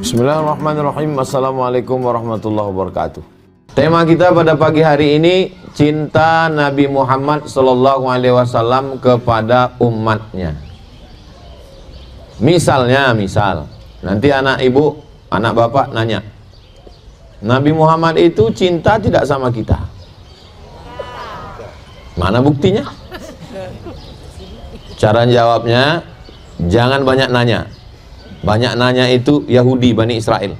Bismillahirrahmanirrahim. Assalamualaikum warahmatullahi wabarakatuh. Tema kita pada pagi hari ini, cinta Nabi Muhammad SAW kepada umatnya. Misalnya, nanti anak ibu, anak bapak nanya, Nabi Muhammad itu cinta tidak sama kita? Mana buktinya? Cara jawabnya, jangan banyak nanya. Banyak nanya itu Yahudi, Bani Israel.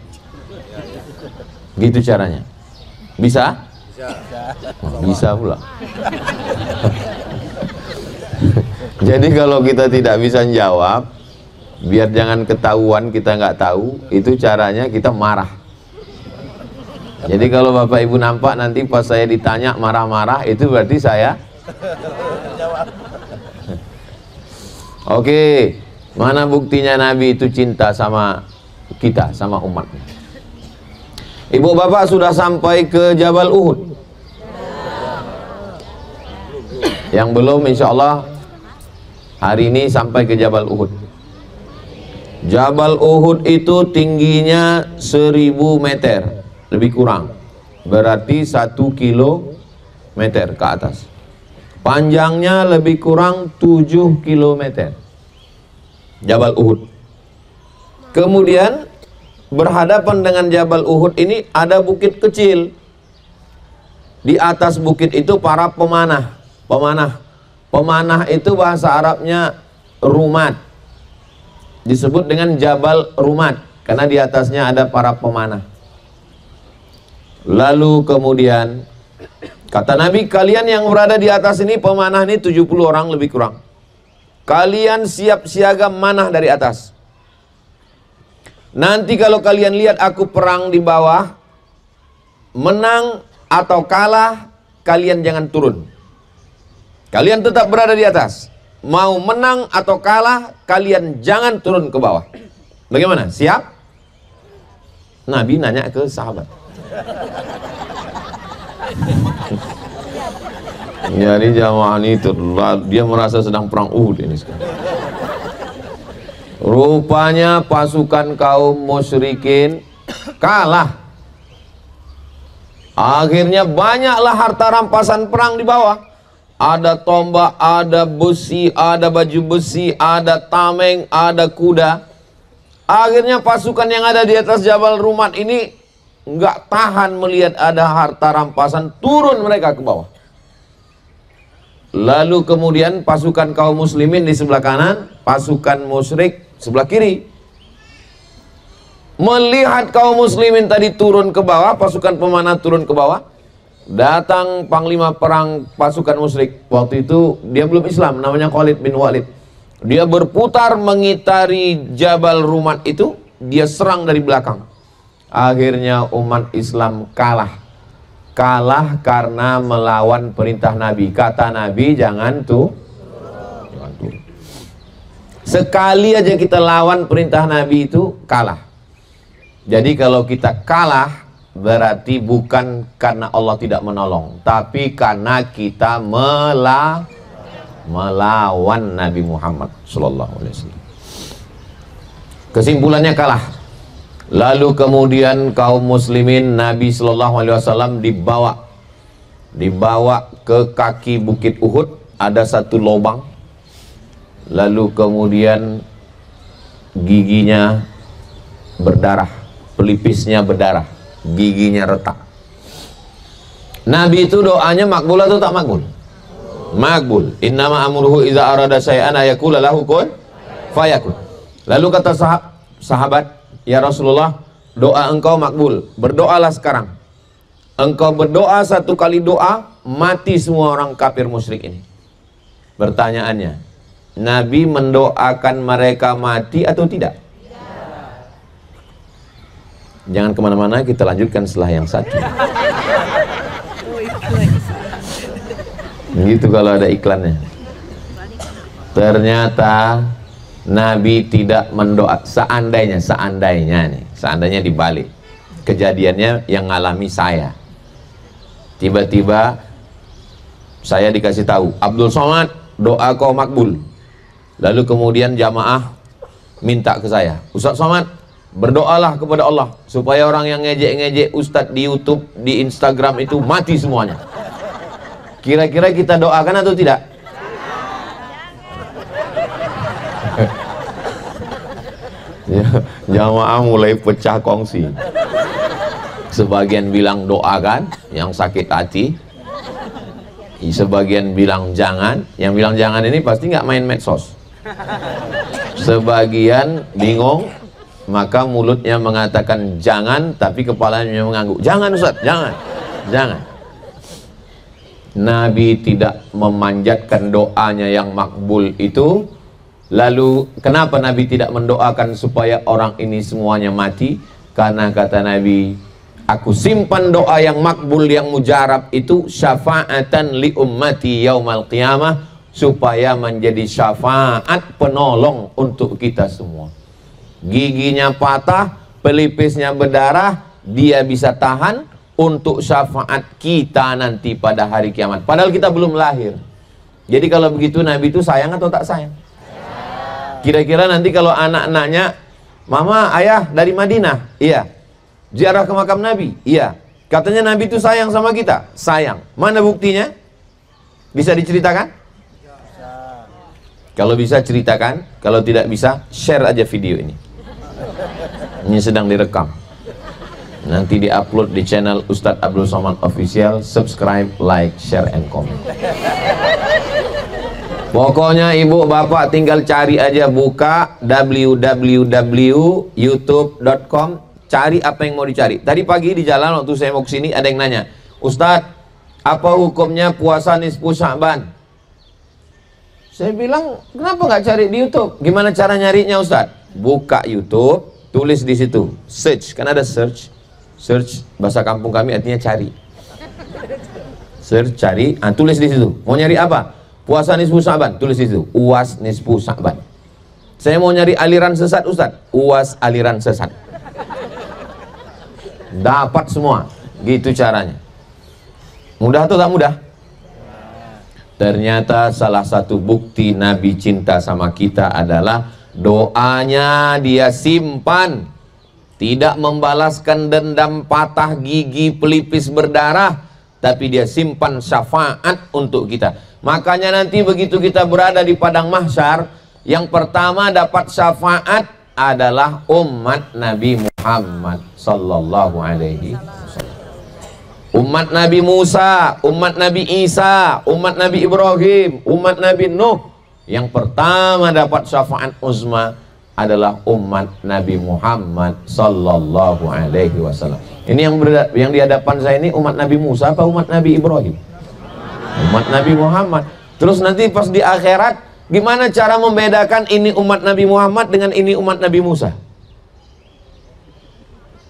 Gitu caranya. Bisa? Bisa pula. Jadi kalau kita tidak bisa jawab, biar jangan ketahuan kita nggak tahu, itu caranya kita marah. Jadi kalau Bapak Ibu nampak nanti pas saya ditanya marah-marah, itu berarti saya Oke, mana buktinya Nabi itu cinta sama kita, sama umatnya? Ibu bapak sudah sampai ke Jabal Uhud? Yang belum, insya Allah hari ini sampai ke Jabal Uhud. Jabal Uhud itu tingginya 1000 meter, lebih kurang. Berarti 1 kilometer ke atas. Panjangnya lebih kurang 7 kilometer. Jabal Uhud. Kemudian berhadapan dengan Jabal Uhud ini ada bukit kecil. Di atas bukit itu para pemanah. Pemanah itu bahasa Arabnya rumat. Disebut dengan Jabal Rumat karena di atasnya ada para pemanah. Lalu kemudian kata Nabi, kalian yang berada di atas ini, pemanah ini 70 orang lebih kurang. Kalian siap siaga manah dari atas. Nanti kalau kalian lihat aku perang di bawah, menang atau kalah, kalian jangan turun. Kalian tetap berada di atas. Mau menang atau kalah, kalian jangan turun ke bawah. Bagaimana? Siap? Nabi nanya ke sahabat. Jadi jamaah ini dia merasa sedang perang Uhud ini sekarang. Rupanya pasukan kaum musyrikin kalah. Akhirnya banyaklah harta rampasan perang di bawah. Ada tombak, ada besi, ada baju besi, ada tameng, ada kuda. Akhirnya pasukan yang ada di atas Jabal Rumat ini nggak tahan melihat ada harta rampasan, turun mereka ke bawah. Lalu kemudian pasukan kaum muslimin di sebelah kanan, pasukan musyrik sebelah kiri. Melihat kaum muslimin tadi turun ke bawah, pasukan pemanah turun ke bawah, datang panglima perang pasukan musyrik. Waktu itu dia belum Islam, namanya Khalid bin Walid. Dia berputar mengitari Jabal Rumat itu, dia serang dari belakang. Akhirnya umat Islam kalah. Kalah karena melawan perintah Nabi. Kata Nabi, jangan turun. Sekali aja kita lawan perintah Nabi itu kalah. Jadi kalau kita kalah, berarti bukan karena Allah tidak menolong, tapi karena kita melawan Nabi Muhammad SAW. Kesimpulannya kalah. Lalu kemudian kaum muslimin, Nabi SAW dibawa ke kaki bukit Uhud, ada satu lubang. Lalu kemudian giginya berdarah, pelipisnya berdarah, giginya retak. Nabi itu doanya makbul atau tak makbul? Makbul. Innama amruhu idza arada syai'an ayaqula lahu kun fayakun. Lalu kata sahabat, ya Rasulullah, doa engkau makbul, berdoalah sekarang. Engkau berdoa 1 kali doa, mati semua orang kafir musyrik ini. Pertanyaannya, Nabi mendoakan mereka mati atau tidak? Jangan kemana-mana, kita lanjutkan setelah yang satu. Begitu kalau ada iklannya. Ternyata Nabi tidak mendoa. Seandainya dibalik. Kejadiannya yang ngalami saya. Tiba-tiba saya dikasih tahu, Abdul Somad, doa kau makbul. Lalu kemudian jamaah minta ke saya, Ustaz Somad, berdoalah kepada Allah supaya orang yang ngejek-ngejek Ustadz di YouTube, di Instagram itu mati semuanya. Kira-kira kita doakan atau tidak? Ya, jamaah mulai pecah kongsi. Sebagian bilang doakan, yang sakit hati. Sebagian bilang jangan. Yang bilang jangan ini pasti nggak main medsos. Sebagian bingung, maka mulutnya mengatakan jangan, tapi kepalanya mengangguk. Jangan Ustaz, jangan, jangan. Nabi tidak memanjatkan doanya yang makbul itu. Lalu kenapa Nabi tidak mendoakan supaya orang ini semuanya mati? Karena kata Nabi, aku simpan doa yang makbul, yang mujarab itu syafaatan li ummati yaumal qiyamah, supaya menjadi syafaat penolong untuk kita semua. Giginya patah, pelipisnya berdarah, dia bisa tahan untuk syafaat kita nanti pada hari kiamat. Padahal kita belum lahir. Jadi kalau begitu Nabi itu sayang atau tak sayang? Kira-kira nanti kalau anak-anaknya, mama, ayah dari Madinah, iya. Ziarah ke makam Nabi, iya. Katanya Nabi itu sayang sama kita, sayang. Mana buktinya? Bisa diceritakan? Kalau bisa ceritakan, kalau tidak bisa share aja video ini. Ini sedang direkam. Nanti diupload di channel Ustadz Abdul Somad Official. Subscribe, like, share, and comment. Pokoknya ibu bapak tinggal cari aja, buka www.youtube.com, cari apa yang mau dicari. Tadi pagi di jalan waktu saya mau kesini ada yang nanya, Ustadz, apa hukumnya puasa nisfu Sya'ban? Saya bilang, kenapa nggak cari di YouTube? Gimana cara nyarinya Ustadz? Buka YouTube, tulis di situ, search, kan ada search, search bahasa kampung kami artinya cari, search cari, tulis di situ. Mau nyari apa? Puasa nisfu Sya'ban, tulis di situ, UAS nisfu Sya'ban. Saya mau nyari aliran sesat Ustadz, UAS aliran sesat. Dapat semua, gitu caranya. Mudah atau tak mudah? Ternyata salah satu bukti Nabi cinta sama kita adalah doanya dia simpan. Tidak membalaskan dendam, patah gigi, pelipis berdarah, tapi dia simpan syafaat untuk kita. Makanya nanti begitu kita berada di padang mahsyar, yang pertama dapat syafaat adalah umat Nabi Muhammad sallallahu alaihi wasallam. Umat Nabi Musa, umat Nabi Isa, umat Nabi Ibrahim, umat Nabi Nuh. Yang pertama dapat syafaat uzma adalah umat Nabi Muhammad sallallahu alaihi wasallam. Ini yang di hadapan saya ini umat Nabi Musa apa umat Nabi Ibrahim? Umat Nabi Muhammad. Terus nanti pas di akhirat, gimana cara membedakan ini umat Nabi Muhammad dengan ini umat Nabi Musa?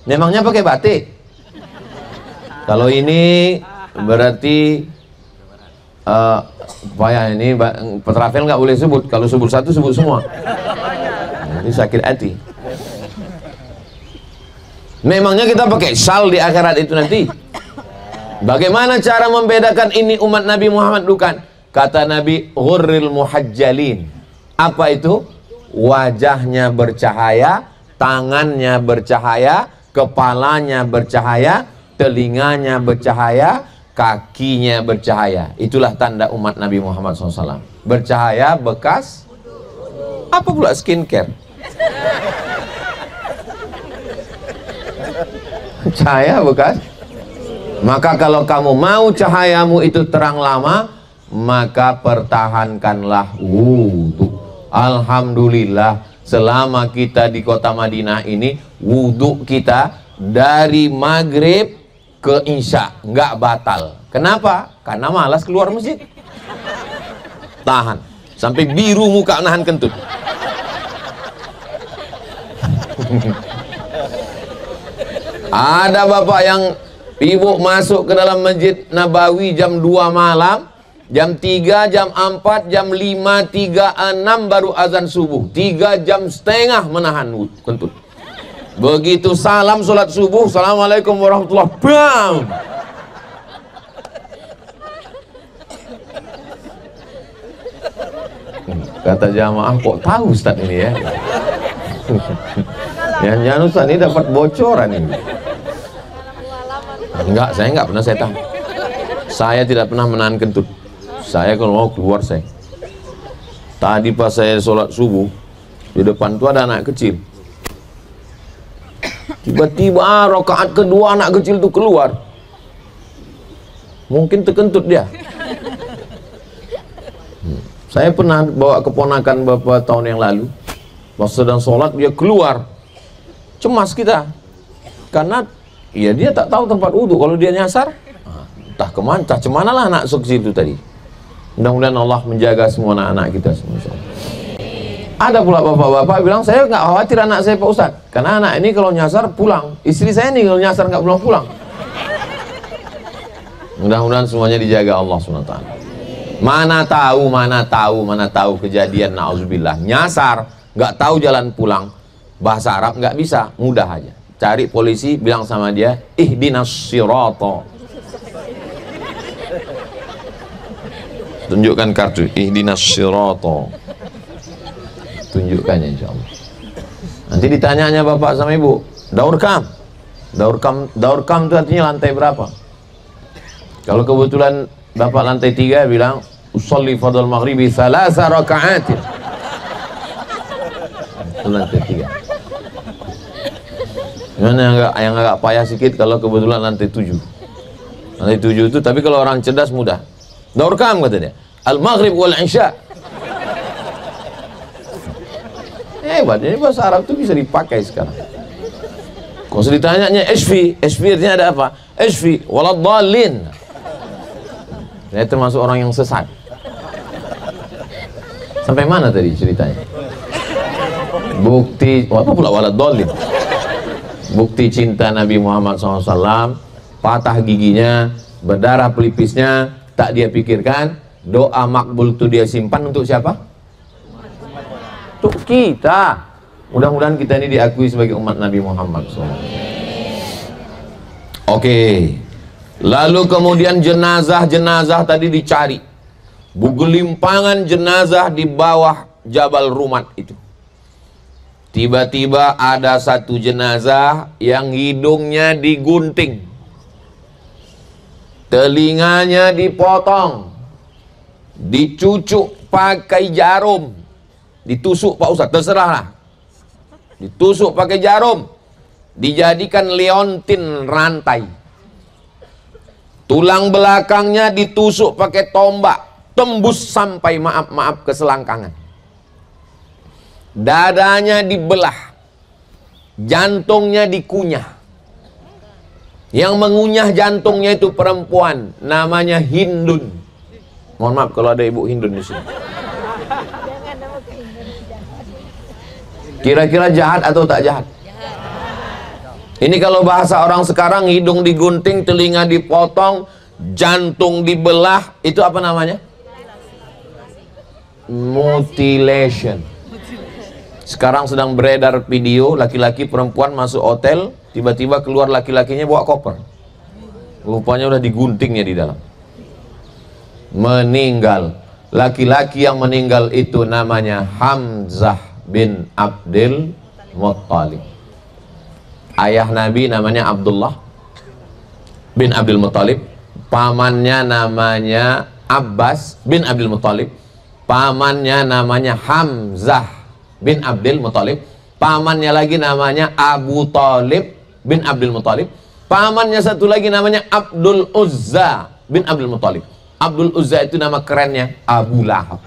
Memangnya pakai batik? Kalau ini berarti ini Petrafel nggak boleh sebut. Kalau sebut satu sebut semua. Nanti sakit hati. Memangnya kita pakai syal di akhirat itu nanti? Bagaimana cara membedakan ini umat Nabi Muhammad bukan? Kata Nabi, ghurril muhajjalin. Apa itu? Wajahnya bercahaya, tangannya bercahaya, kepalanya bercahaya, telinganya bercahaya, kakinya bercahaya. Itulah tanda umat Nabi Muhammad SAW. Bercahaya bekas apa pula skincare? Cahaya bekas. Maka kalau kamu mau cahayamu itu terang lama, maka pertahankanlah wudhu. Alhamdulillah, selama kita di kota Madinah ini, wudhu kita dari maghrib ke isya nggak batal. Kenapa? Karena malas keluar masjid. Tahan sampai biru muka nahan kentut. Ada bapak yang ibu masuk ke dalam masjid Nabawi jam 2 malam, jam 3, jam 4, jam 5, 3, 6 baru azan subuh. 3 jam setengah menahan kentut. Begitu salam sholat subuh, assalamualaikum warahmatullahi wabarakatuh. Kata jamaah, kok tahu Ustaz ini ya? Jangan Ustaz ini dapat bocoran ini. Enggak, saya enggak pernah setan. Saya tidak pernah menahan kentut. Saya kalau mau keluar saya. Tadi pas saya sholat subuh, di depan tuh ada anak kecil. Tiba-tiba rakaat kedua anak kecil itu keluar. Mungkin terkentut dia. Saya pernah bawa keponakan beberapa tahun yang lalu. Pas sedang sholat dia keluar. Cemas kita. Karena ya dia tak tahu tempat wudhu. Kalau dia nyasar, entah kemana, entah cemana lah anak kecil itu tadi. Mudah-mudahan Allah menjaga semua anak-anak kita semua. Ada pula bapak-bapak bilang, saya nggak khawatir anak saya Pak Ustadz, karena anak ini kalau nyasar pulang. Istri saya nih kalau nyasar nggak pulang-pulang. Mudah-mudahan semuanya dijaga Allah SWT. Mana tahu kejadian na'udzubillah nyasar, nggak tahu jalan pulang, bahasa Arab nggak bisa, mudah aja. Cari polisi, bilang sama dia, ihdinas sirata. Tunjukkan kartu, ihdinas sirata. Tunjukkannya insya Allah. Nanti ditanyanya bapak sama ibu, daur kam itu artinya lantai berapa? Kalau kebetulan bapak lantai 3 bilang usolli fadl maghribi 3 raka'atin, itu lantai 3. Gimana yang agak payah sedikit kalau kebetulan lantai 7. Lantai 7 itu, tapi kalau orang cerdas mudah. Daur kam kata dia, al maghrib wal isya. Hebat, ini bahasa Arab itu bisa dipakai sekarang. Kalau ditanyanya SV artinya ada apa? SV waladhdallin. Saya termasuk orang yang sesat. Sampai mana tadi ceritanya? Bukti apa pula waladhdallin? Bukti cinta Nabi Muhammad SAW, patah giginya, berdarah pelipisnya, tak dia pikirkan. Doa makbul itu dia simpan untuk siapa? Untuk kita. Mudah-mudahan kita ini diakui sebagai umat Nabi Muhammad SAW. Oke. Lalu kemudian jenazah tadi dicari. Bugelimpangan jenazah di bawah Jabal Rumat itu. Tiba-tiba ada satu jenazah yang hidungnya digunting, telinganya dipotong, dicucuk pakai jarum, ditusuk Pak Ustadz, terserahlah, ditusuk pakai jarum, dijadikan leontin rantai, tulang belakangnya ditusuk pakai tombak, tembus sampai maaf ke selangkangan, dadanya dibelah, jantungnya dikunyah. Yang mengunyah jantungnya itu perempuan, namanya Hindun. Mohon maaf kalau ada ibu Hindun di sini. Kira-kira jahat atau tak jahat? Ini kalau bahasa orang sekarang, hidung digunting, telinga dipotong, jantung dibelah, itu apa namanya? Mutilation. Sekarang sedang beredar video laki-laki perempuan masuk hotel, tiba-tiba keluar laki-lakinya bawa koper, rupanya udah diguntingnya di dalam, meninggal. Laki-laki yang meninggal itu namanya Hamzah bin Abdul Muttalib. Ayah Nabi namanya Abdullah bin Abdul Muttalib, pamannya namanya Abbas bin Abdul Muttalib, pamannya namanya Hamzah bin Abdul Muttalib, pamannya lagi namanya Abu Talib bin Abdul Muttalib, pamannya satu lagi namanya Abdul Uzza bin Abdul Muttalib. Abdul Uzza itu nama kerennya Abu Lahab.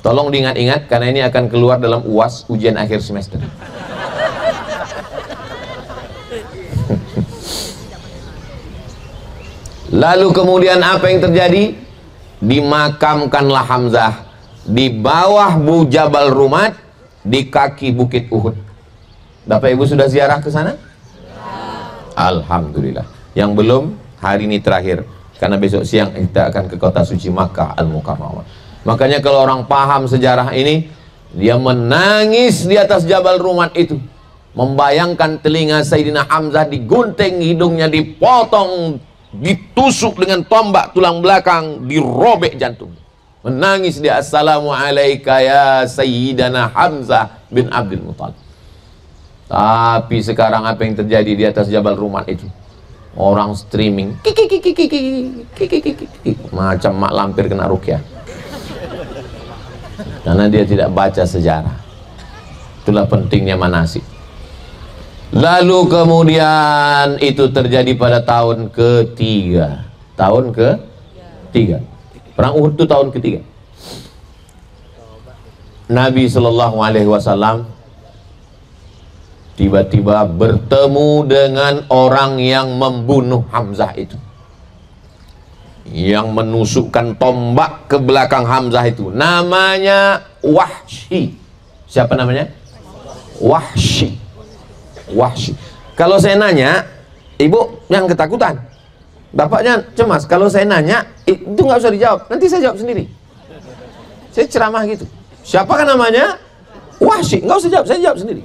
Tolong diingat-ingat karena ini akan keluar dalam UAS, ujian akhir semester. Lalu kemudian apa yang terjadi? Dimakamkanlah Hamzah di bawah Jabal Rumat, di kaki Bukit Uhud. Bapak Ibu sudah ziarah ke sana? Alhamdulillah. Yang belum, hari ini terakhir, karena besok siang kita akan ke kota suci Makkah Al-Mukarramah. Makanya kalau orang paham sejarah ini, dia menangis di atas Jabal Rumat itu, membayangkan telinga Sayyidina Hamzah digunting, hidungnya dipotong, ditusuk dengan tombak tulang belakang, dirobek jantung. menangis dia, assalamualaikum ya Sayyidana Hamzah bin Abdul Muttalib. Tapi sekarang apa yang terjadi di atas Jabal Rumat itu? Orang streaming macam mak lampir kena rukyah, karena dia tidak baca sejarah. Itulah pentingnya manasik. Lalu kemudian itu terjadi pada tahun ketiga. Tahun ketiga Perang Uhud itu tahun ketiga. Nabi Shallallahu Alaihi Wasallam tiba-tiba bertemu dengan orang yang membunuh Hamzah itu, yang menusukkan tombak ke belakang Hamzah itu. Namanya Wahsy. Siapa namanya? Wahsy. Wahsy. Kalau saya nanya, ibu yang ketakutan, bapaknya cemas. Kalau saya nanya, itu nggak usah dijawab, nanti saya jawab sendiri. Saya ceramah gitu. Siapakah namanya? Wahsy. Nggak usah jawab, saya jawab sendiri.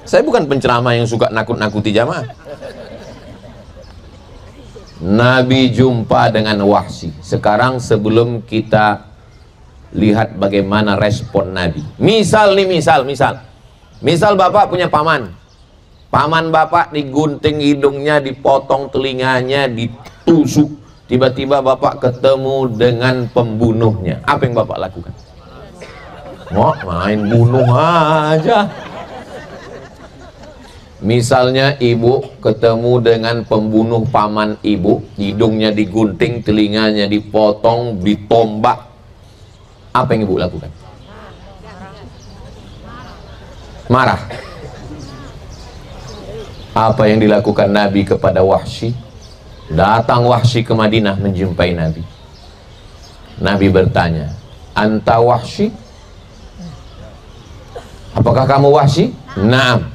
Saya bukan penceramah yang suka nakut-nakuti jamaah. Nabi jumpa dengan Wahsy. Sekarang sebelum kita lihat bagaimana respon Nabi. Misal bapak punya paman. Paman bapak digunting hidungnya, dipotong telinganya, ditusuk. Tiba-tiba bapak ketemu dengan pembunuhnya. Apa yang bapak lakukan? Mau main bunuh aja. Misalnya ibu ketemu dengan pembunuh paman ibu, hidungnya digunting, telinganya dipotong, ditombak. Apa yang ibu lakukan? Marah. Apa yang dilakukan Nabi kepada Wahsy? Datang Wahsy ke Madinah menjumpai Nabi. Nabi bertanya, "Anta Wahsy?" Apakah kamu Wahsy? Naam.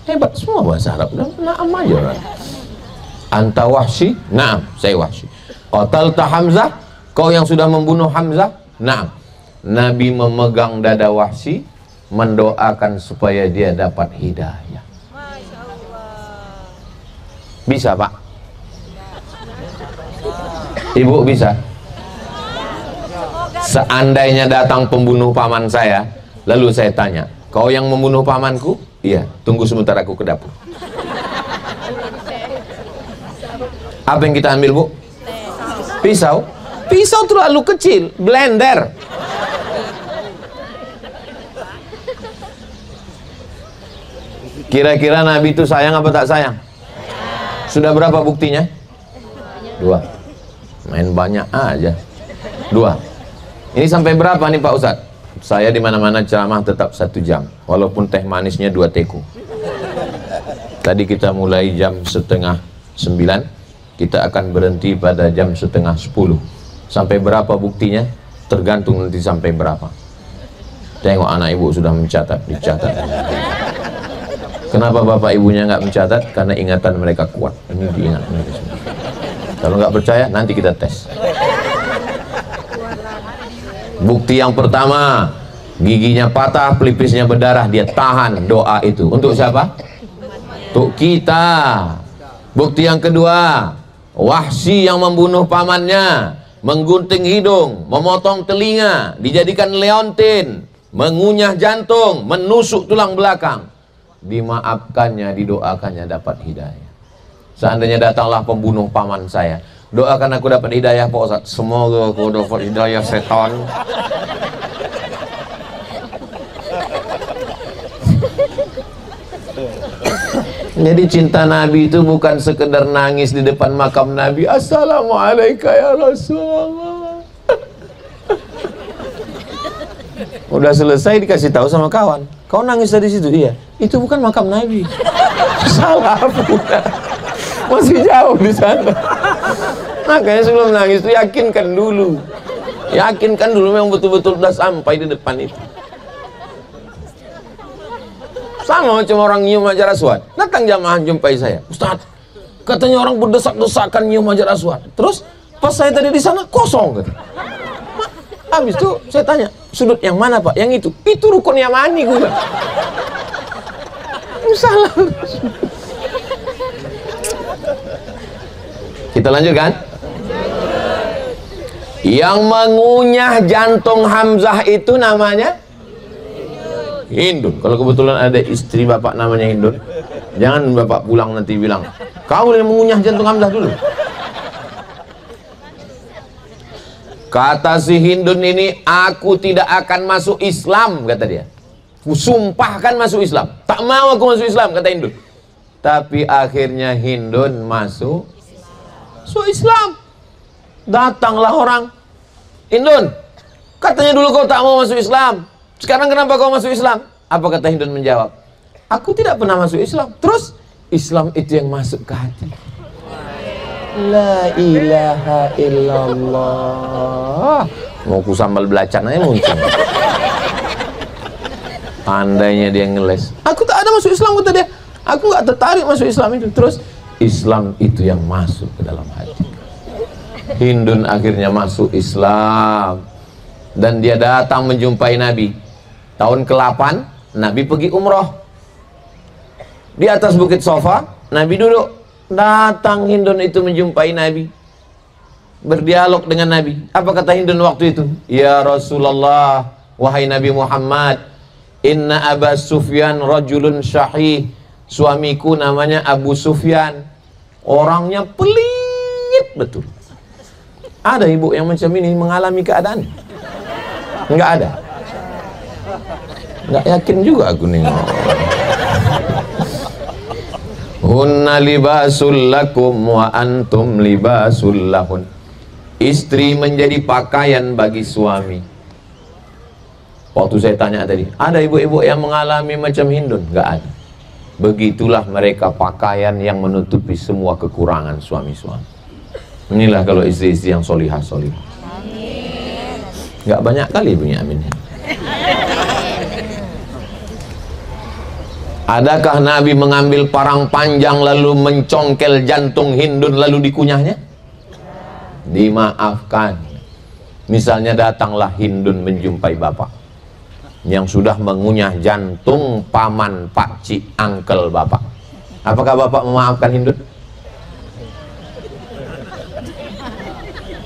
Hebat semua bahasa Arab. Naam aja orang. Anta Wahsy? Naam, saya Wahsy. Qatalta Hamzah? Kau yang sudah membunuh Hamzah? Naam. Nabi memegang dada Wahsy, mendoakan supaya dia dapat hidayah. Bisa Pak? Ibu bisa? Seandainya datang pembunuh paman saya, lalu saya tanya, kau yang membunuh pamanku? Iya, tunggu sebentar aku ke dapur. Apa yang kita ambil, Bu? Pisau. Pisau terlalu kecil, blender. Kira-kira Nabi itu sayang apa tak sayang? Sudah berapa buktinya? 2. Main banyak aja. 2. Ini sampai berapa nih Pak Ustadz? Saya di mana-mana ceramah tetap 1 jam, walaupun teh manisnya 2 teko. Tadi kita mulai jam 8:30, kita akan berhenti pada jam 9:30. Sampai berapa buktinya? Tergantung nanti sampai berapa. Tengok anak ibu sudah mencatat, dicatat. Kenapa bapak ibunya nggak mencatat? Karena ingatan mereka kuat. Ini diingat mereka semua. Kalau nggak percaya, nanti kita tes. Bukti yang pertama, giginya patah, pelipisnya berdarah, dia tahan doa itu. Untuk siapa? Untuk kita. Bukti yang kedua, Wahsy yang membunuh pamannya, menggunting hidung, memotong telinga, dijadikan leontin, mengunyah jantung, menusuk tulang belakang. Dimaafkannya, didoakannya dapat hidayah. Seandainya datanglah pembunuh paman saya, doakan aku dapat hidayah Pak Ustadz. Semoga aku dapat hidayah setan. Jadi cinta Nabi itu bukan sekedar nangis di depan makam Nabi, assalamualaikum ya Rasulullah. Udah selesai dikasih tahu sama kawan, kau nangis dari situ. Iya, itu bukan makam Nabi. Salah udah. Masih jauh di sana. Makanya sebelum nangis itu yakinkan dulu. Yakinkan dulu memang betul-betul sudah sampai di depan itu. Sama macam orang nyium hajar aswad. Datang jamaah jumpai saya, Ustaz, katanya orang berdesak-desakan nyium hajar aswad. Terus pas saya tadi di sana kosong gitu. Habis itu saya tanya, sudut yang mana Pak? Yang itu. Itu rukun Yamani gue. Salah. Kita lanjutkan. Yang mengunyah jantung Hamzah itu namanya Hindun. Kalau kebetulan ada istri bapak namanya Hindun, jangan bapak pulang nanti bilang, kau yang mengunyah jantung Hamzah dulu. Kata si Hindun ini, aku tidak akan masuk Islam, kata dia. Kusumpahkan masuk Islam. Tak mau aku masuk Islam, kata Hindun. Tapi akhirnya Hindun masuk Islam. Datanglah orang, Hindun, katanya dulu kau tak mau masuk Islam, sekarang kenapa kau masuk Islam? Apa kata Hindun menjawab, aku tidak pernah masuk Islam. Terus Islam itu yang masuk ke hati. La ilaha illallah. Mau ku sambal belacan aja muncul. Andainya dia ngeles, aku tak ada masuk Islam, kata dia. Aku nggak tertarik masuk Islam itu. Terus Islam itu yang masuk ke dalam hati. Hindun akhirnya masuk Islam. Dan dia datang menjumpai Nabi. Tahun ke-8 Nabi pergi umroh. Di atas bukit Sofa Nabi duduk. Datang Hindun itu menjumpai Nabi, berdialog dengan Nabi. Apa kata Hindun waktu itu? Ya Rasulullah, wahai Nabi Muhammad, inna Aba Sufyan rajulun syahih. Suamiku namanya Abu Sufyan, orangnya pelit betul. Ada ibu yang macam ini mengalami keadaan? Enggak ada. Enggak yakin juga aku nih. Hunna libasul lakum wa antum libasul lahun. Istri menjadi pakaian bagi suami. Waktu saya tanya tadi, ada ibu-ibu yang mengalami macam Hindun? Enggak ada. Begitulah mereka pakaian yang menutupi semua kekurangan suami-suami. Inilah kalau istri-istri yang solihah-solihah. Enggak banyak kali punya amin. Adakah Nabi mengambil parang panjang lalu mencongkel jantung Hindun lalu dikunyahnya? Dimaafkan. Misalnya datanglah Hindun menjumpai bapak yang sudah mengunyah jantung paman, pakcik, angkel bapak. Apakah bapak memaafkan Hindun?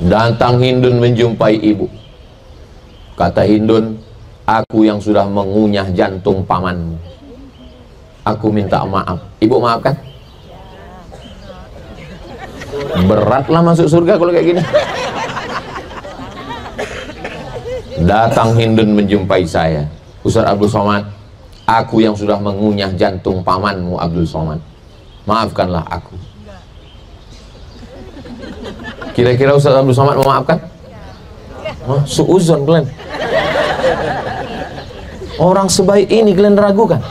Datang Hindun menjumpai ibu. Kata Hindun, aku yang sudah mengunyah jantung pamanmu, aku minta maaf. Ibu maafkan? Beratlah masuk surga kalau kayak gini. Datang Hindun menjumpai saya, Ustaz Abdul Somad, aku yang sudah mengunyah jantung pamanmu Abdul Somad, maafkanlah aku. Kira-kira Ustaz Abdul Somad memaafkan? Suuzon kalian. Orang sebaik ini kalian ragukan?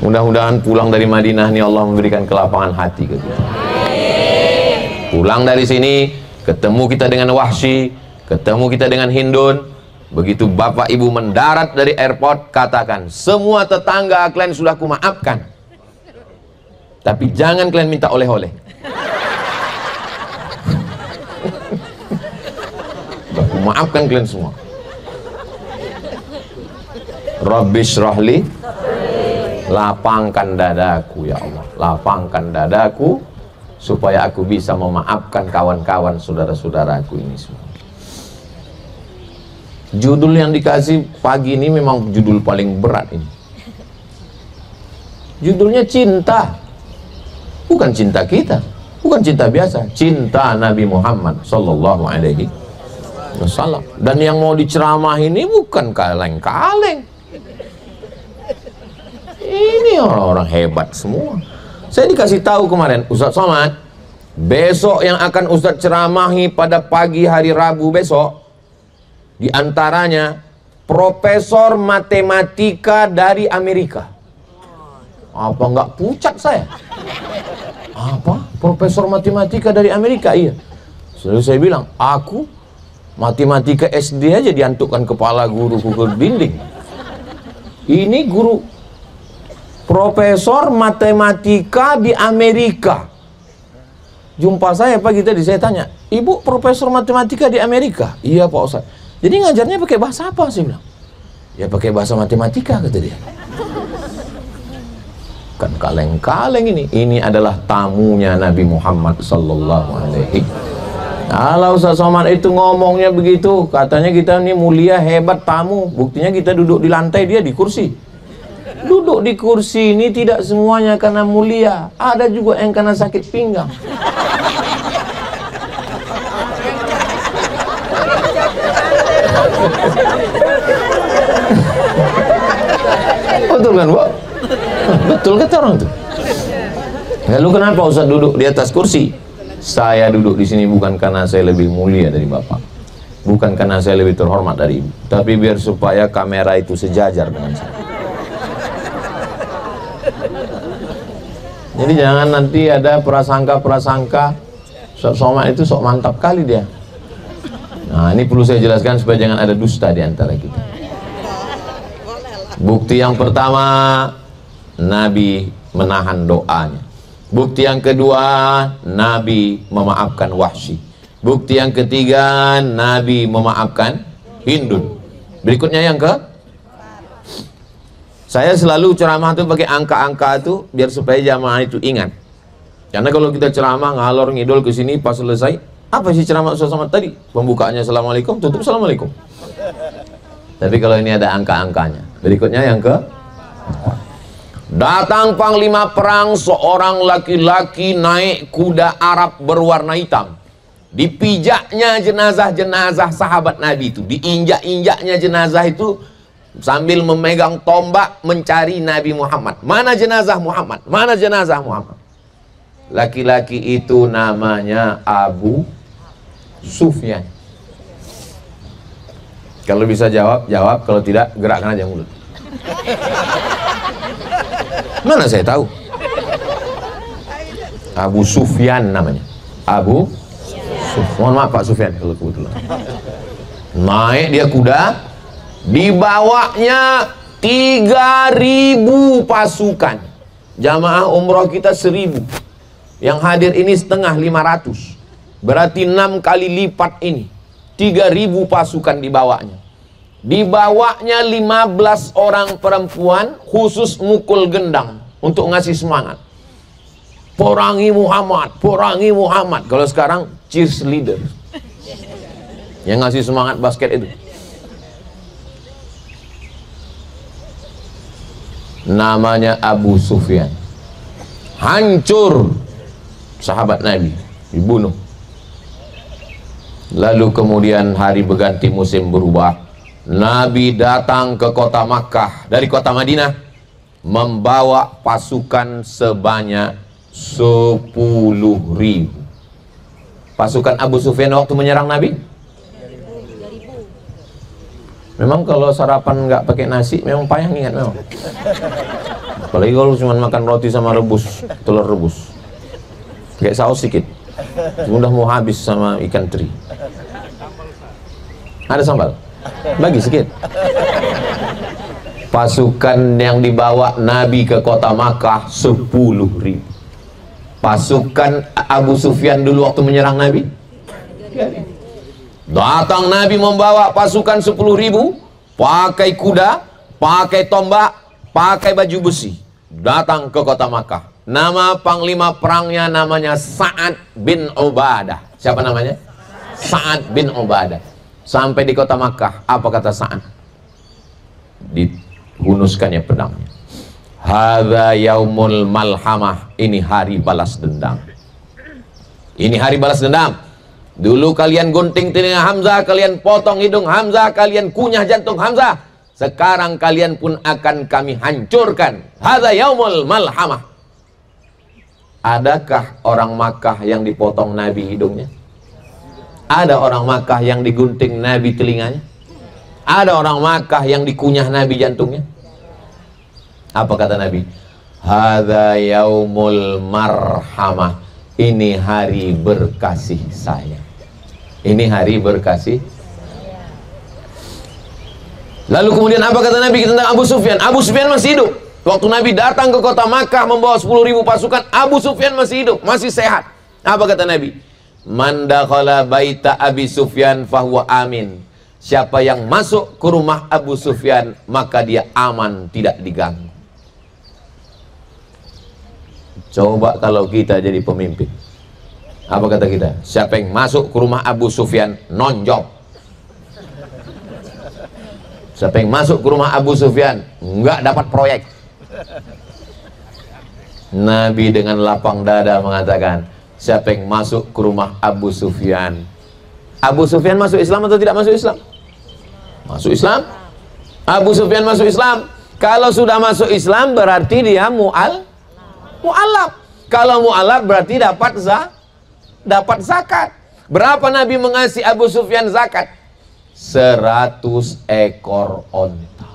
Mudah-mudahan pulang dari Madinah ini Allah memberikan kelapangan hati ke kita. Pulang dari sini, ketemu kita dengan Wahsy, ketemu kita dengan Hindun. Begitu bapak ibu mendarat dari airport, katakan, semua tetangga kalian sudah kumaafkan, tapi jangan kalian minta oleh-oleh. Sudah kumaafkan kalian semua. Rabbi syrahli, lapangkan dadaku ya Allah, lapangkan dadaku supaya aku bisa memaafkan kawan-kawan saudara-saudaraku ini semua. Judul yang dikasih pagi ini memang judul paling berat ini. Judulnya cinta. Bukan cinta kita, bukan cinta biasa, cinta Nabi Muhammad sallallahu alaihi wasallam. Dan yang mau diceramah ini bukan kaleng-kaleng. Ini orang-orang hebat semua. Saya dikasih tahu kemarin, Ustaz Somad, besok yang akan Ustaz ceramahi pada pagi hari Rabu besok, diantaranya profesor matematika dari Amerika. Apa enggak pucat saya? Apa? Profesor matematika dari Amerika? Iya. Lalu saya bilang, aku matematika SD aja diantukkan kepala guru ke dinding. Ini guru profesor matematika di Amerika. Jumpa saya pagi tadi, saya tanya, ibu profesor matematika di Amerika? Iya Pak Ustaz. Jadi ngajarnya pakai bahasa apa? Saya bilang, ya pakai bahasa matematika, kata dia. Kan kaleng-kaleng ini adalah tamunya Nabi Muhammad sallallahu alaihi. Kalau Ustaz Somad itu ngomongnya begitu, katanya kita ini mulia, hebat, tamu, buktinya kita duduk di lantai, dia di kursi. Duduk di kursi ini tidak semuanya karena mulia, ada juga yang karena sakit pinggang. Betul kan, Pak? Betul kata orang itu. Lalu kenapa Ustaz duduk di atas kursi? Saya duduk di sini bukan karena saya lebih mulia dari Bapak, bukan karena saya lebih terhormat dari Ibu, tapi biar supaya kamera itu sejajar dengan saya. Jadi jangan nanti ada prasangka-prasangka Ustaz Somad itu sok mantap kali dia. Nah, ini perlu saya jelaskan supaya jangan ada dusta di antara kita. Bukti yang pertama, Nabi menahan doanya. Bukti yang kedua, Nabi memaafkan Wahsy. Bukti yang ketiga, Nabi memaafkan Hindun. Berikutnya yang ke, saya selalu ceramah itu pakai angka-angka itu biar supaya jamaah itu ingat. Karena kalau kita ceramah ngalor ngidol ke sini pas selesai, apa sih ceramah Ustaz Somad tadi? Pembukaannya Assalamualaikum, tutup Assalamualaikum. Tapi kalau ini ada angka-angkanya. Berikutnya yang ke, datang panglima perang, seorang laki-laki naik kuda Arab berwarna hitam. Dipijaknya jenazah-jenazah sahabat Nabi itu, diinjak-injaknya jenazah itu sambil memegang tombak mencari Nabi Muhammad. Mana jenazah Muhammad? Mana jenazah Muhammad? Laki-laki itu namanya Abu Sufyan. Kalau bisa jawab, jawab. Kalau tidak, gerakkan aja mulut. Mana saya tahu? Abu Sufyan namanya. Abu Sufyan. Mohon maaf Pak Sufyan kalau kebetulan. Naik dia kuda, dibawanya 3.000 pasukan. Jamaah umroh kita 1.000. Yang hadir ini setengah 500. Berarti 6 kali lipat ini. 3.000 pasukan dibawanya. Dibawanya 15 orang perempuan khusus mukul gendang untuk ngasih semangat. Perangi Muhammad, perangi Muhammad. Kalau sekarang cheerleader yang ngasih semangat basket itu. Namanya Abu Sufyan. Hancur sahabat Nabi, dibunuh. Lalu kemudian hari berganti, musim berubah. Nabi datang ke kota Makkah dari kota Madinah membawa pasukan sebanyak 10.000. Pasukan Abu Sufyan waktu menyerang Nabi, memang kalau sarapan nggak pakai nasi memang payah ingat memang. Apalagi kalau cuma makan roti sama rebus, telur rebus, kayak saus sedikit, sudah mau habis sama ikan teri. Ada sambal, bagi sedikit. Pasukan yang dibawa Nabi ke kota Makkah 10.000. Pasukan Abu Sufyan dulu waktu menyerang Nabi, datang Nabi membawa pasukan 10.000, pakai kuda, pakai tombak, pakai baju besi, datang ke kota Makkah. Nama panglima perangnya namanya Sa'ad bin Ubadah. Siapa namanya? Sa'ad bin Ubadah. Sampai di kota Makkah, apa kata Sa'ad? Dihunuskannya pedangnya. Hadza yaumul malhamah. Ini hari balas dendam. Ini hari balas dendam. Dulu kalian gunting telinga Hamzah, kalian potong hidung Hamzah, kalian kunyah jantung Hamzah. Sekarang kalian pun akan kami hancurkan. Hadza yaumul malhamah. Adakah orang Makkah yang dipotong Nabi hidungnya? Ada orang Makkah yang digunting Nabi telinganya? Ada orang Makkah yang dikunyah Nabi jantungnya? Apa kata Nabi? Hadza yaumul marhamah. Ini hari berkasih sayang. Ini hari berkasih. Lalu kemudian apa kata Nabi tentang Abu Sufyan? Abu Sufyan masih hidup. Waktu Nabi datang ke kota Makkah membawa 10.000 pasukan, Abu Sufyan masih hidup, masih sehat. Apa kata Nabi? Man dakhala baita Abi Sufyan fahuwa amin. Siapa yang masuk ke rumah Abu Sufyan maka dia aman, tidak diganggu. Coba kalau kita jadi pemimpin, apa kata kita? Siapa yang masuk ke rumah Abu Sufyan non-job? Siapa yang masuk ke rumah Abu Sufyan nggak dapat proyek? Nabi dengan lapang dada mengatakan, siapa yang masuk ke rumah Abu Sufyan? Abu Sufyan masuk Islam atau tidak masuk Islam? Masuk Islam. Abu Sufyan masuk Islam. Kalau sudah masuk Islam berarti dia mu'alaf. Kalau mu'alaf berarti dapat zakat. Berapa Nabi mengasih Abu Sufyan zakat? 100 ekor onta.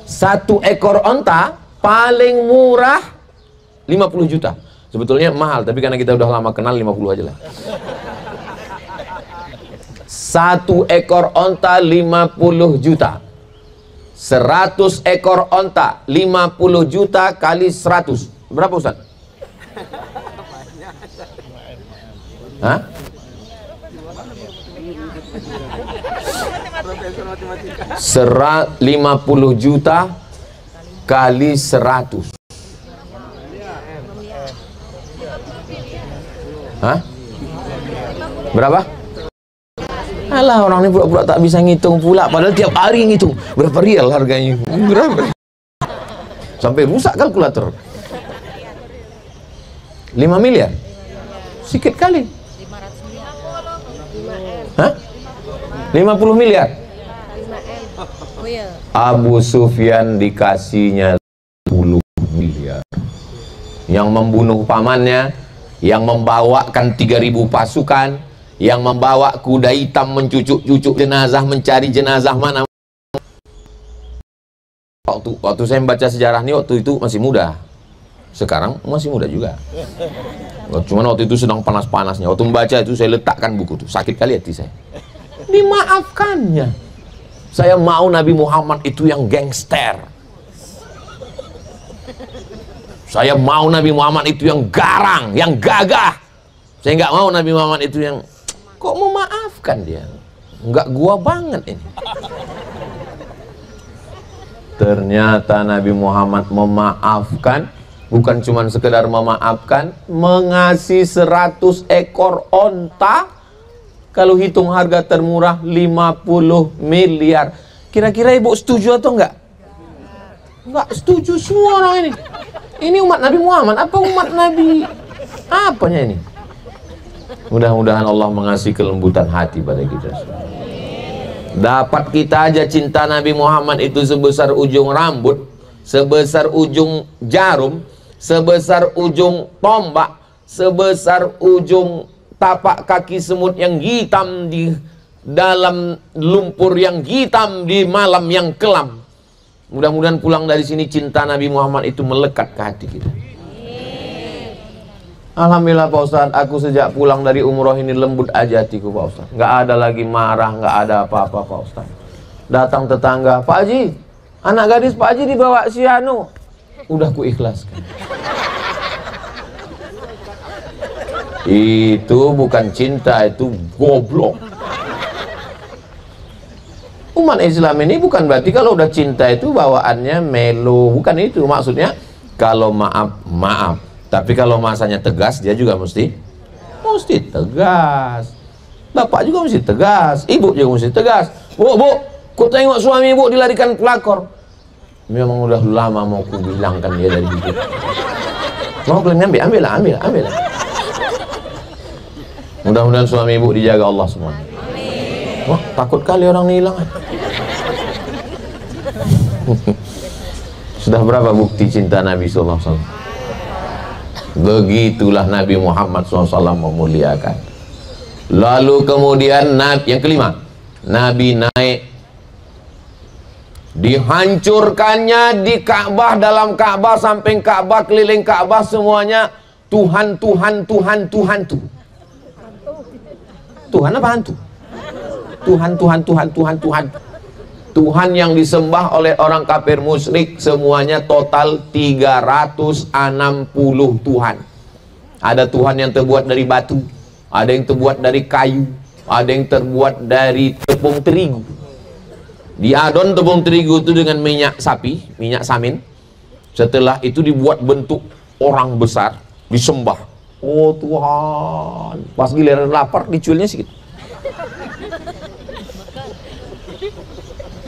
1 ekor onta paling murah 50 juta. Sebetulnya mahal, tapi karena kita udah lama kenal 50 aja lah. 1 ekor onta 50 juta. 100 ekor onta 50 juta kali 100. Berapa Ustaz? Hah? 50 juta kali 100. Hah? Berapa? Alah, orang ini pura-pura tak bisa ngitung pula, padahal tiap hari ngitung berapa rial harganya. Berapa? Sampai rusak kalkulator. 5 miliar? Sikit kali. Hah? 50 miliar? Abu Sufyan dikasihnya 10 miliar. Yang membunuh pamannya, yang membawakan 3.000 pasukan, yang membawa kuda hitam mencucuk-cucuk jenazah, mencari jenazah mana. Waktu saya membaca sejarah ini, waktu itu masih muda. Sekarang masih muda juga. Cuman waktu itu sedang panas-panasnya. Waktu membaca itu saya letakkan buku itu. Sakit kali hati saya. Dimaafkannya. Saya mau Nabi Muhammad itu yang gangster. Saya mau Nabi Muhammad itu yang garang, yang gagah. Saya nggak mau Nabi Muhammad itu yang kok memaafkan dia. Nggak gua banget ini. Ternyata Nabi Muhammad memaafkan, bukan cuma sekedar memaafkan, mengasih 100 ekor onta. Kalau hitung harga termurah 50 miliar. Kira-kira ibu setuju atau enggak? Enggak setuju semua orang ini. Ini umat Nabi Muhammad apa umat Nabi apanya ini? Mudah-mudahan Allah mengasih kelembutan hati pada kita. Dapat kita aja cinta Nabi Muhammad itu sebesar ujung rambut, sebesar ujung jarum, sebesar ujung tombak, sebesar ujung tapak kaki semut yang hitam di dalam lumpur yang hitam di malam yang kelam. Mudah-mudahan pulang dari sini cinta Nabi Muhammad itu melekat ke hati kita. Alhamdulillah Pak Ustadz, aku sejak pulang dari umroh ini lembut aja hatiku Pak Ustadz. Nggak ada lagi marah, nggak ada apa-apa Pak Ustadz. Datang tetangga, Pak Haji, anak gadis Pak Haji dibawa si Anu. Udah ku ikhlaskan. Itu bukan cinta, itu goblok. Umat Islam ini bukan berarti kalau udah cinta itu bawaannya melo. Bukan itu maksudnya. Kalau maaf, maaf. Tapi kalau masanya tegas, dia juga mesti tegas. Bapak juga mesti tegas, ibu juga mesti tegas. Bu, kok tengok suami ibu dilarikan pelakor. Memang udah lama mau ku bilangkan dia dari hidup. Mau kalian ambil lah. Mudah-mudahan suami ibu dijaga Allah semua. Wah, takut kali orang ini hilang. Sudah berapa bukti cinta Nabi sallallahu alaihi wasallam? Begitulah Nabi Muhammad SAW memuliakan. Lalu kemudian yang kelima, Nabi naik, dihancurkannya di Ka'bah, dalam Ka'bah, samping Ka'bah, keliling Ka'bah, semuanya Tuhan. Tuhan apa hantu? Tuhan. Tuhan yang disembah oleh orang kafir musyrik semuanya total 360 Tuhan. Ada Tuhan yang terbuat dari batu, ada yang terbuat dari kayu, ada yang terbuat dari tepung terigu. Diadon tepung terigu itu dengan minyak sapi, minyak samin. Setelah itu dibuat bentuk orang besar disembah. Oh Tuhan, pas giliran lapar dicuilnya sedikit.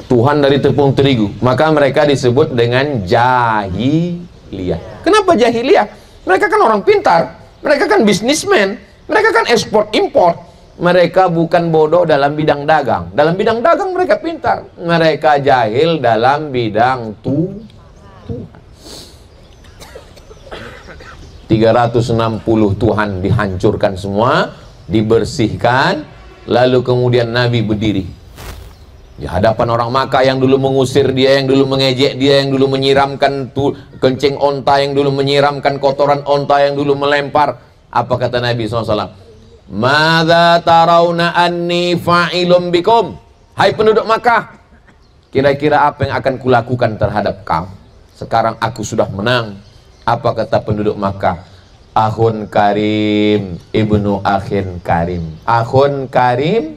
Tuhan dari tepung terigu, maka mereka disebut dengan jahiliyah. Kenapa jahiliyah? Mereka kan orang pintar, mereka kan bisnismen, mereka kan ekspor impor. Mereka bukan bodoh dalam bidang dagang. Dalam bidang dagang mereka pintar. Mereka jahil dalam bidang Tuhan. 360 Tuhan dihancurkan semua, dibersihkan. Lalu kemudian Nabi berdiri di hadapan orang Makkah yang dulu mengusir dia, yang dulu mengejek dia, yang dulu menyiramkan kencing onta, yang dulu menyiramkan kotoran onta, yang dulu melempar. Apa kata Nabi SAW? Madza tarawna anni fa'ilum bikum? Hai penduduk Makkah, kira-kira apa yang akan kulakukan terhadap kamu? Sekarang aku sudah menang. Apa kata penduduk Makkah? Akhun karim ibnu akhin karim. Akhun karim,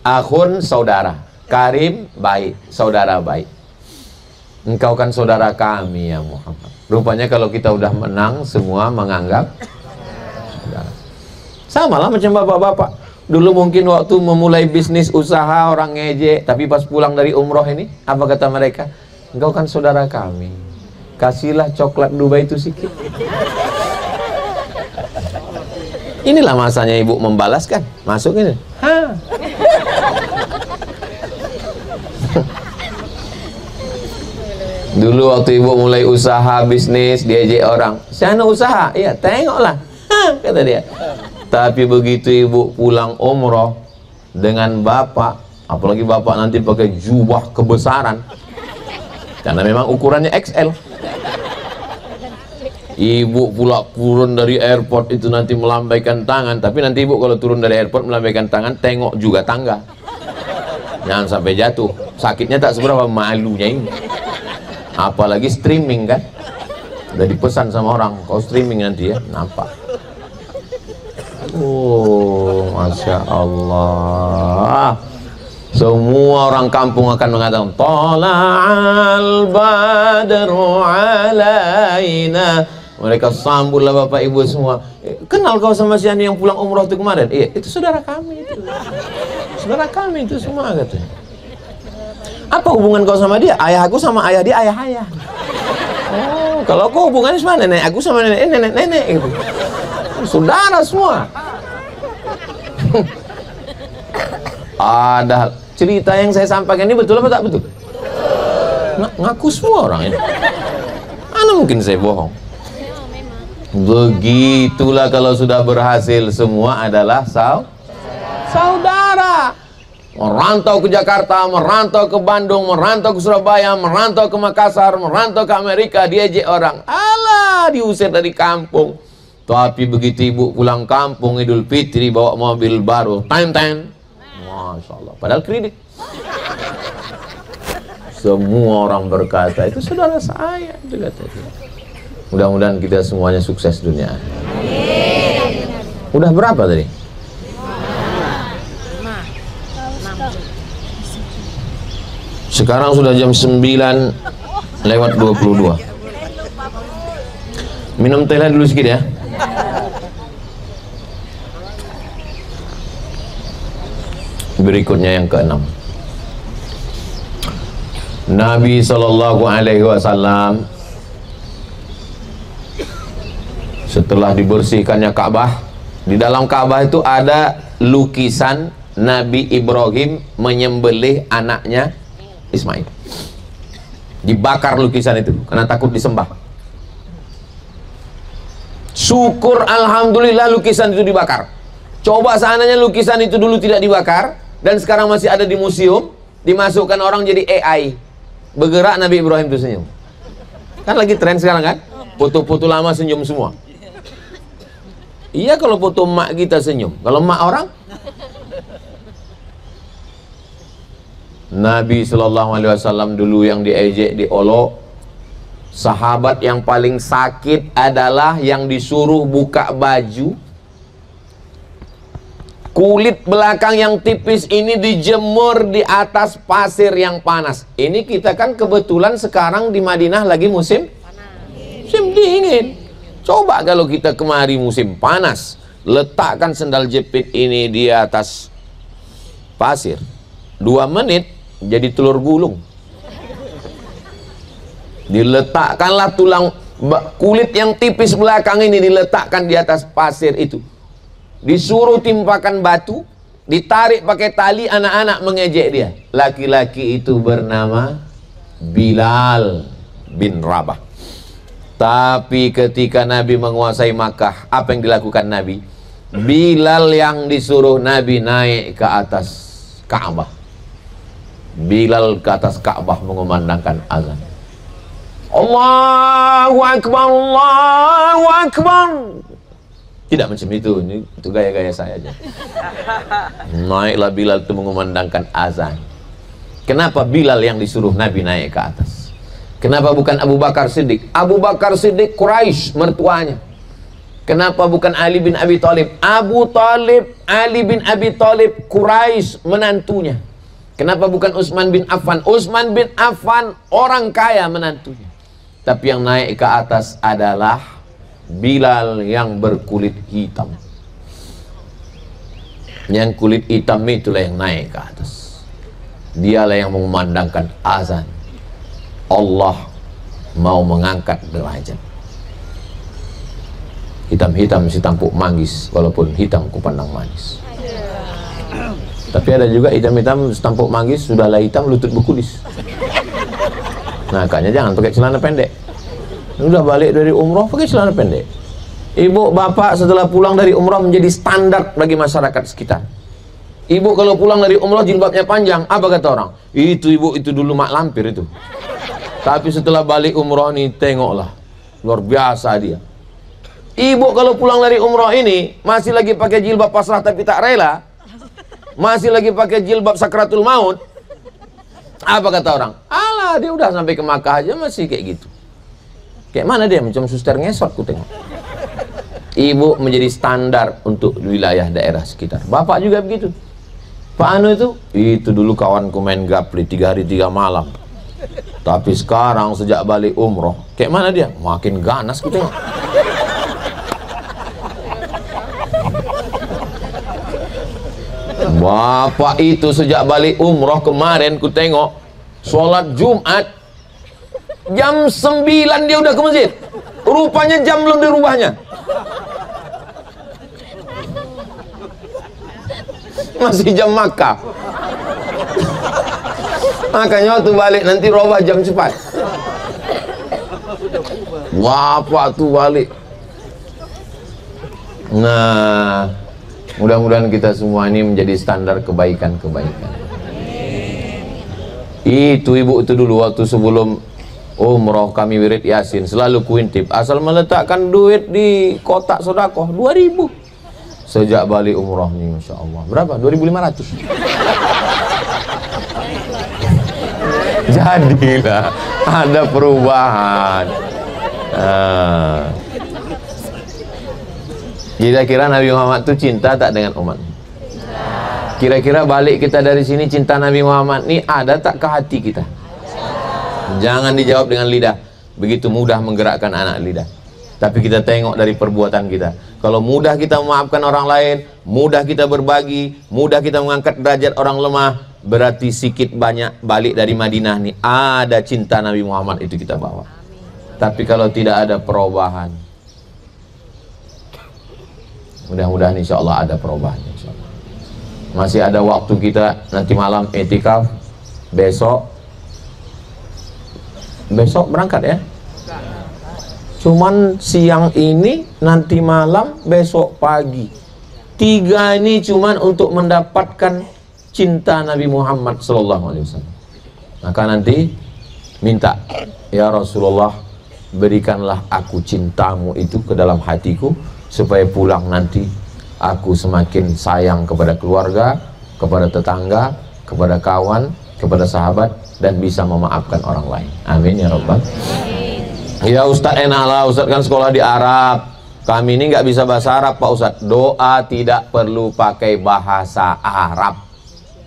akhun saudara, karim baik, saudara baik. Engkau kan saudara kami ya Muhammad. Rupanya kalau kita udah menang, semua menganggap saudara. Sama lah macam bapak-bapak. Dulu mungkin waktu memulai bisnis usaha orang ngejek, tapi pas pulang dari umroh ini, apa kata mereka? Engkau kan saudara kami, kasihlah coklat Dubai itu sedikit. Inilah masanya ibu membalaskan. Masuk ini. Ha. Dulu waktu ibu mulai usaha bisnis, diajak orang, sana usaha, iya tengoklah, kata dia. Tapi begitu ibu pulang umroh dengan bapak, apalagi bapak nanti pakai jubah kebesaran, karena memang ukurannya XL. Ibu pula turun dari airport itu nanti melambaikan tangan, tapi nanti ibu kalau turun dari airport melambaikan tangan, tengok juga tangga, jangan sampai jatuh. Sakitnya tak seberapa, malunya ini. Apalagi streaming kan, udah dipesan sama orang, kau streaming nanti ya, nampak. Oh, Masya Allah. Semua orang kampung akan mengatakan Tala'al badru alaina. Mereka sambutlah bapak ibu semua. Kenal kau sama si Ani yang pulang umroh itu kemarin? Iya, itu saudara kami itu. Saudara kami itu semua katanya. Apa hubungan kau sama dia? Ayah aku sama ayah dia ayah-ayah. Oh, kalau kau hubungannya sama nenek aku sama nenek-nenek gitu. Saudara semua. Ada cerita yang saya sampaikan ini betul apa tak betul? Ngaku semua orang ini. Mana mungkin saya bohong? Begitulah kalau sudah berhasil, semua adalah saudara. Merantau ke Jakarta, merantau ke Bandung, merantau ke Surabaya, merantau ke Makassar, merantau ke Amerika, diajak orang, alah diusir dari kampung. Tapi begitu ibu pulang kampung Idul Fitri bawa mobil baru, time, Masya Allah, padahal kredit. Semua orang berkata itu saudara saya, itu katanya. Mudah-mudahan kita semuanya sukses dunia. Udah berapa tadi? Sekarang sudah jam 9:22. Minum teh dulu sedikit ya. Berikutnya yang ke-6. Nabi SAW setelah dibersihkannya Ka'bah, di dalam Ka'bah itu ada lukisan Nabi Ibrahim menyembelih anaknya Ismail. Dibakar lukisan itu karena takut disembah. Syukur alhamdulillah lukisan itu dibakar. Coba seandainya lukisan itu dulu tidak dibakar dan sekarang masih ada di museum, dimasukkan orang jadi AI, bergerak Nabi Ibrahim itu senyum. Kan lagi tren sekarang kan, foto-foto lama senyum semua. Iya kalau foto emak kita senyum, kalau emak orang. Nabi SAW dulu yang diejek, diolok. Sahabat yang paling sakit adalah yang disuruh buka baju, kulit belakang yang tipis ini dijemur di atas pasir yang panas. Ini kita kan kebetulan sekarang di Madinah lagi musim musim dingin. Coba kalau kita kemari musim panas, letakkan sendal jepit ini di atas pasir, 2 menit jadi telur gulung. Diletakkanlah tulang kulit yang tipis belakang ini, diletakkan di atas pasir itu, disuruh timpakan batu, ditarik pakai tali, anak-anak mengejek dia. Laki-laki itu bernama Bilal bin Rabah. Tapi ketika Nabi menguasai Makkah, apa yang dilakukan Nabi? Bilal yang disuruh Nabi naik ke atas Ka'bah. Bilal ke atas Ka'bah mengumandangkan azan. Allahu Akbar, Allahu Akbar. Tidak macam itu gaya-gaya saya aja. Naiklah Bilal itu mengumandangkan azan. Kenapa Bilal yang disuruh Nabi naik ke atas? Kenapa bukan Abu Bakar Siddiq? Abu Bakar Siddiq Quraisy mertuanya. Kenapa bukan Ali bin Abi Thalib? Abu Thalib, Ali bin Abi Thalib Quraisy menantunya. Kenapa bukan Utsman bin Affan? Utsman bin Affan orang kaya menantunya. Tapi yang naik ke atas adalah Bilal yang berkulit hitam. Yang kulit hitam itulah yang naik ke atas. Dialah yang mengumandangkan azan. Allah mau mengangkat derajat. Hitam-hitam si tampuk manggis, walaupun hitam kupandang manis. Tapi ada juga hitam-hitam tampuk manggis, sudahlah hitam lutut berkulis. Nah, makanya jangan pakai celana pendek. Udah balik dari umroh pakai celana pendek. Ibu bapak setelah pulang dari umroh menjadi standar bagi masyarakat sekitar. Ibu kalau pulang dari umroh jilbabnya panjang, apa kata orang? Itu ibu itu dulu mak lampir itu. Tapi setelah balik umroh nih, tengoklah, luar biasa dia. Ibu kalau pulang dari umroh ini masih lagi pakai jilbab pasrah tapi tak rela, masih lagi pakai jilbab sakratul maut. Apa kata orang? Alah, dia udah sampai ke Makkah aja masih kayak gitu. Kayak mana dia? Macam suster ngesot ku tengok. Ibu menjadi standar untuk wilayah daerah sekitar. Bapak juga begitu. Pak Anu itu dulu kawanku main gapri 3 hari 3 malam. Tapi sekarang sejak balik umroh, kayak mana dia? Makin ganas ku tengok. Bapak itu sejak balik umroh kemarin ku tengok, sholat Jumat jam 9 dia udah ke masjid. Rupanya jam belum dirubahnya. Masih jam Makkah. Makanya waktu balik nanti robah jam cepat. Bapak tuh balik. Nah, mudah-mudahan kita semua ini menjadi standar kebaikan-kebaikan. Itu ibu itu dulu waktu sebelum umroh kami wirid Yasin selalu kuintip, asal meletakkan duit di kotak sedekah 2.000. Sejak balik umroh nih, masya Allah, berapa? 2.500. Jadilah ada perubahan. Kira-kira Nabi Muhammad itu cinta tak dengan umat? Kira-kira balik kita dari sini, cinta Nabi Muhammad ini ada tak ke hati kita? Jangan dijawab dengan lidah, begitu mudah menggerakkan anak lidah. Tapi kita tengok dari perbuatan kita. Kalau mudah kita memaafkan orang lain, mudah kita berbagi, mudah kita mengangkat derajat orang lemah, berarti sikit banyak balik dari Madinah nih ada cinta Nabi Muhammad itu kita bawa. Tapi kalau tidak ada perubahan, mudah-mudahan insya Allah ada perubahan, insya Allah. Masih ada waktu kita nanti malam etikaf, besok berangkat ya. Cuman siang ini, nanti malam, besok pagi. 3 ini cuman untuk mendapatkan cinta Nabi Muhammad SAW. Maka nanti minta, ya Rasulullah, berikanlah aku cintamu itu ke dalam hatiku, supaya pulang nanti aku semakin sayang kepada keluarga, kepada tetangga, kepada kawan, kepada sahabat, dan bisa memaafkan orang lain. Amin ya Rabbal. Ya Ustadz, enak lah Ustadz, kan sekolah di Arab. Kami ini nggak bisa bahasa Arab Pak Ustadz. Doa tidak perlu pakai bahasa Arab,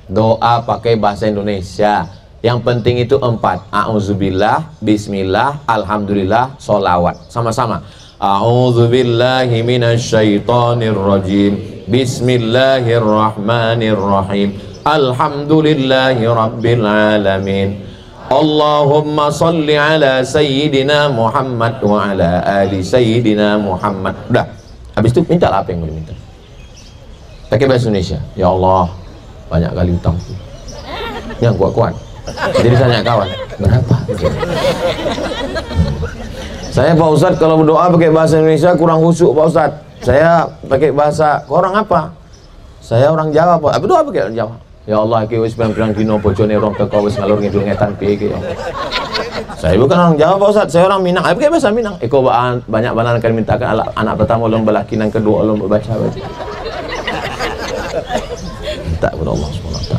doa pakai bahasa Indonesia. Yang penting itu 4. A'udzubillah, bismillah, alhamdulillah, sholawat. Sama-sama. A'udzubillahi minasyaitonirrajim. Bismillahirrahmanirrahim. Alhamdulillahi rabbil alamin. Allahumma salli ala sayyidina Muhammad wa ala ali sayyidina Muhammad. Udah. Habis itu minta apa yang boleh minta. Pakai bahasa Indonesia. Ya Allah, banyak kali utangku. Yang kuat-kuat. Jadi tanya kawan, berapa? Saya Pak Ustadz kalau berdoa pakai bahasa Indonesia kurang khusyuk Pak Ustadz. Saya pakai bahasa orang apa? Saya orang Jawa Pak. Apa doa pakai orang Jawa? Ya Allah, iki wis pirang-pirang dino bojone rong teko wis ngalur ngidul ngetan piye iki. Saya bukan orang Jawa Pak Ustadz, saya orang Minang. Pakai bahasa Minang. Eko banyak banan akan mintakan anak pertama ulun belaki, yang kedua ulun baca. Minta kepada Allah SWT.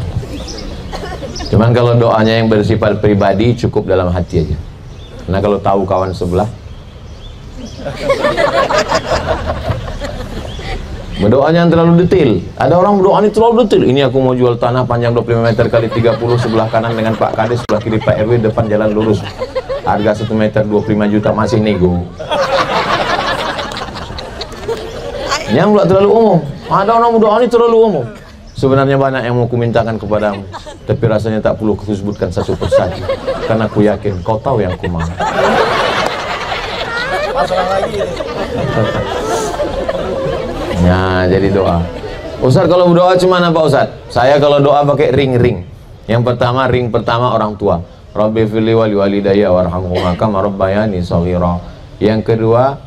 Cuman kalau doanya yang bersifat pribadi cukup dalam hati aja. Karena kalau tahu kawan sebelah, berdoanya yang terlalu detail. Ada orang berdoa ini terlalu detail. Ini aku mau jual tanah panjang 25 meter kali 30, sebelah kanan dengan Pak Kades, sebelah kiri Pak RW, depan jalan lurus. Harga 1 meter 25 juta, masih nego. Yang pula terlalu umum. Ada orang berdoa ini terlalu umum. Sebenarnya banyak yang mau kumintakan kepadamu, tapi rasanya tak perlu kusebutkan satu persatu, karena aku yakin kau tahu yang ku mau. Nah, jadi doa. Ustaz kalau berdoa cuma apa Ustaz? Saya kalau doa pakai ring-ring. Yang pertama, ring pertama orang tua. Rabbi firli wali walidayya warhamhuma kama rabbayani shaghira. Yang kedua,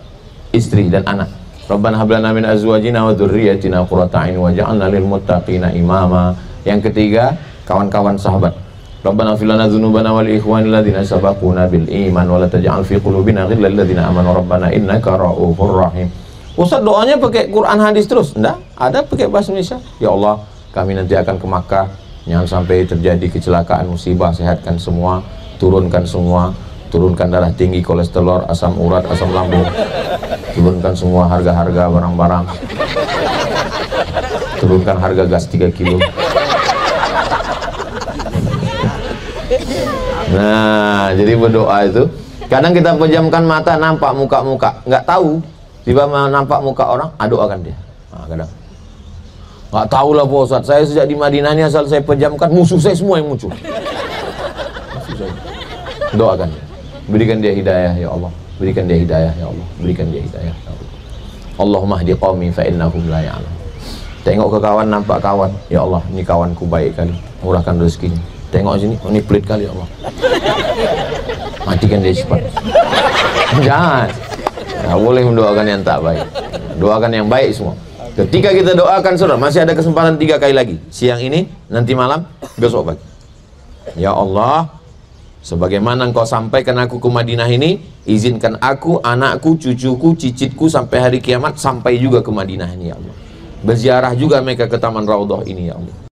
istri dan anak. Rabbana hab lana min azwajina wa dzurriyyatina qurrata a'yun waj'alna lil muttaqina imama. Yang ketiga, kawan-kawan sahabat. Rabbana ighfir lana dzunubana wal ikhwanil ladzina sabaquna bil iman wa la taj'al fi qulubina ghillan lil ladzina amanu rabbana innaka ra'ufur rahim. Ustaz doanya pakai Quran hadis terus? Enggak, ada pakai bahasa Indonesia. Ya Allah, kami nanti akan ke Makkah, jangan sampai terjadi kecelakaan, musibah, sehatkan semua, turunkan semua, turunkan darah tinggi, kolesterol, asam urat, asam lambung, turunkan semua harga-harga barang-barang, turunkan harga gas 3 kilo. Nah, jadi berdoa itu kadang kita pejamkan mata, nampak muka-muka, nggak tahu. Tiba-tiba nampak muka orang, doakan dia. Nah, kadang nggak tahu lah Pak Ustadz, saya sejak di Madinah ini asal saya pejamkan, musuh saya semua yang muncul. Doakan dia, berikan dia hidayah ya Allah, berikan dia hidayah ya Allah, berikan dia hidayah ya Allah. Allahumma hdi qaumi fa innahum la ya'lamun. Tengok ke kawan, nampak kawan, ya Allah ini kawanku baik kali, murahkan rezekinya. Tengok sini, oh, ini pelit kali ya Allah, matikan dia cepat. Jangan. Nah, boleh mendoakan yang tak baik, doakan yang baik semua. Ketika kita doakan saudara, masih ada kesempatan 3 kali lagi, siang ini, nanti malam, besok pagi. Ya Allah, sebagaimana engkau sampaikan aku ke Madinah ini, izinkan aku, anakku, cucuku, cicitku sampai hari kiamat sampai juga ke Madinah ini ya Allah. Berziarah juga mereka ke Taman Raudhah ini ya Allah.